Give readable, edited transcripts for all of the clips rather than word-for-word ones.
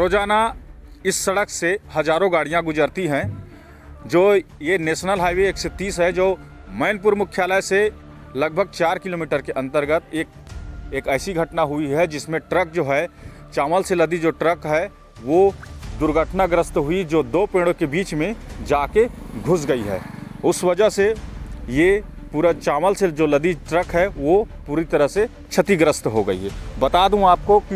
रोज़ाना इस सड़क से हज़ारों गाड़ियां गुजरती हैं। जो ये नेशनल हाईवे 130 है, जो मैनपुर मुख्यालय से लगभग 4 किलोमीटर के अंतर्गत एक ऐसी घटना हुई है जिसमें ट्रक जो है, चावल से लदी जो ट्रक है वो दुर्घटनाग्रस्त हुई, जो दो पेड़ों के बीच में जाके घुस गई है। उस वजह से ये पूरा चावल से जो लदी ट्रक है वो पूरी तरह से क्षतिग्रस्त हो गई है। बता दूं आपको कि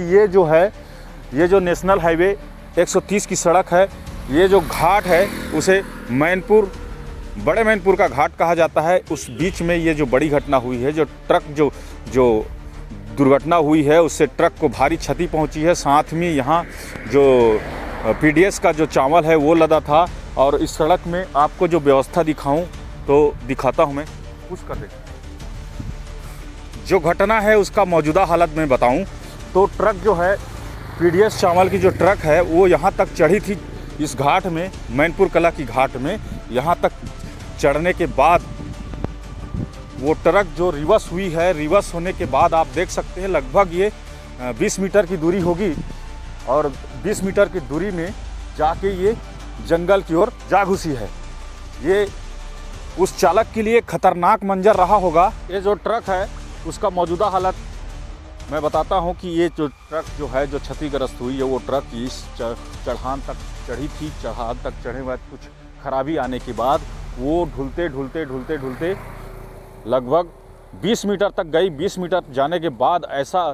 ये जो नेशनल हाईवे 130 की सड़क है, ये जो घाट है उसे मैनपुर, बड़े मैनपुर का घाट कहा जाता है। उस बीच में ये जो बड़ी घटना हुई है, जो ट्रक जो दुर्घटना हुई है उससे ट्रक को भारी क्षति पहुंची है। साथ में यहाँ जो पीडीएस का जो चावल है वो लदा था। और इस सड़क में आपको जो व्यवस्था दिखाऊं तो दिखाता हूं मैं, कुछ कर दे। जो घटना है उसका मौजूदा हालत में बताऊं तो ट्रक जो है, पीडीएस चावल की जो ट्रक है वो यहाँ तक चढ़ी थी इस घाट में, मैनपुर कला की घाट में। यहाँ तक चढ़ने के बाद वो ट्रक जो रिवर्स हुई है, रिवर्स होने के बाद आप देख सकते हैं लगभग ये 20 मीटर की दूरी होगी और 20 मीटर की दूरी में जाके ये जंगल की ओर जा घुसी है। ये उस चालक के लिए खतरनाक मंजर रहा होगा। ये जो ट्रक है उसका मौजूदा हालत मैं बताता हूं कि ये जो ट्रक जो है जो क्षतिग्रस्त हुई है, वो ट्रक इस चढ़ान तक चढ़ी थी। चढ़ान तक चढ़ने के बाद कुछ खराबी आने के बाद वो ढुलते लगभग 20 मीटर तक गई। 20 मीटर जाने के बाद ऐसा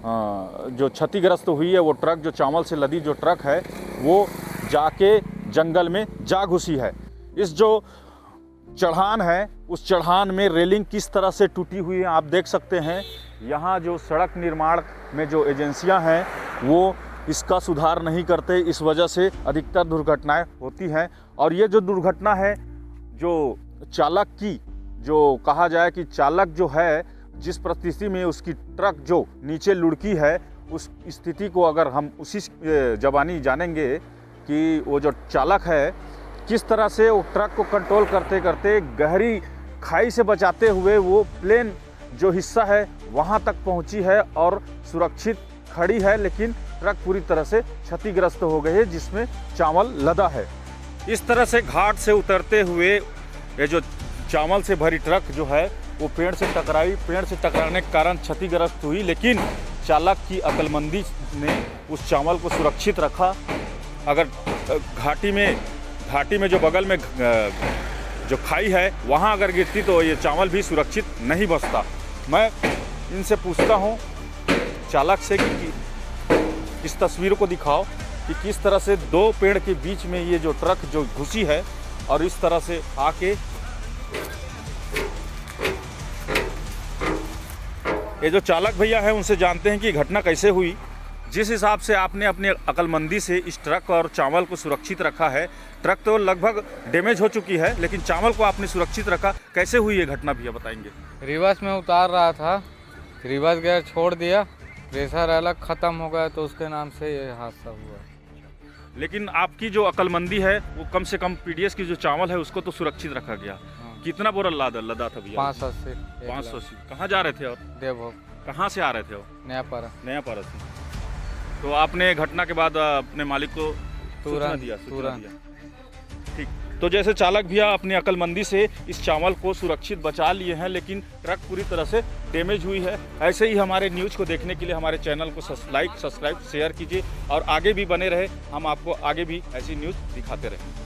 जो क्षतिग्रस्त हुई है वो ट्रक, जो चावल से लदी जो ट्रक है वो जाके जंगल में जा घुसी है। इस जो चढ़ान है उस चढ़ान में रेलिंग किस तरह से टूटी हुई है आप देख सकते हैं। यहाँ जो सड़क निर्माण में जो एजेंसियां हैं वो इसका सुधार नहीं करते, इस वजह से अधिकतर दुर्घटनाएं होती हैं। और ये जो दुर्घटना है, जो चालक की, जो कहा जाए कि चालक जो है जिस परिस्थिति में उसकी ट्रक जो नीचे लुढ़की है, उस स्थिति को अगर हम उसी ज़बानी जानेंगे कि वो जो चालक है किस तरह से वो ट्रक को कंट्रोल करते करते गहरी खाई से बचाते हुए वो प्लेन जो हिस्सा है वहाँ तक पहुँची है और सुरक्षित खड़ी है, लेकिन ट्रक पूरी तरह से क्षतिग्रस्त हो गई है जिसमें चावल लदा है। इस तरह से घाट से उतरते हुए ये जो चावल से भरी ट्रक जो है वो पेड़ से टकराई। पेड़ से टकराने के कारण क्षतिग्रस्त हुई, लेकिन चालक की अक्लमंदी ने उस चावल को सुरक्षित रखा। अगर घाटी में जो बगल में जो खाई है वहाँ अगर गिरती तो ये चावल भी सुरक्षित नहीं बचता। मैं इनसे पूछता हूँ चालक से कि इस तस्वीर को दिखाओ कि किस तरह से दो पेड़ के बीच में ये जो ट्रक जो घुसी है और इस तरह से आके ये जो चालक भैया हैं उनसे जानते हैं कि घटना कैसे हुई। जिस हिसाब से आपने अपनी अक्लमंदी से इस ट्रक और चावल को सुरक्षित रखा है, ट्रक तो लगभग डैमेज हो चुकी है लेकिन चावल को आपने सुरक्षित रखा, कैसे हुई ये घटना भैया बताएंगे? रिवर्स में उतार रहा था, रिवर्स गियर छोड़ दिया, प्रेशर अलग ख़त्म हो गया तो उसके नाम से ये हादसा हुआ। लेकिन आपकी जो अक्लमंदी है वो कम से कम पीडीएस की जो चावल है उसको तो सुरक्षित रखा गया। हाँ। कितना बोरा लदा था भैया? 580। कहाँ जा रहे थे और देवभोग। कहाँ से आ रहे थे और? नया पारा से। तो आपने घटना के बाद अपने मालिक को सूचना दिया? ठीक। तो जैसे चालक भैया अपनी अक्लमंदी से इस चावल को सुरक्षित बचा लिए हैं, लेकिन ट्रक पूरी तरह से डैमेज हुई है। ऐसे ही हमारे न्यूज़ को देखने के लिए हमारे चैनल को लाइक, सब्सक्राइब, शेयर कीजिए और आगे भी बने रहे, हम आपको आगे भी ऐसी न्यूज़ दिखाते रहें।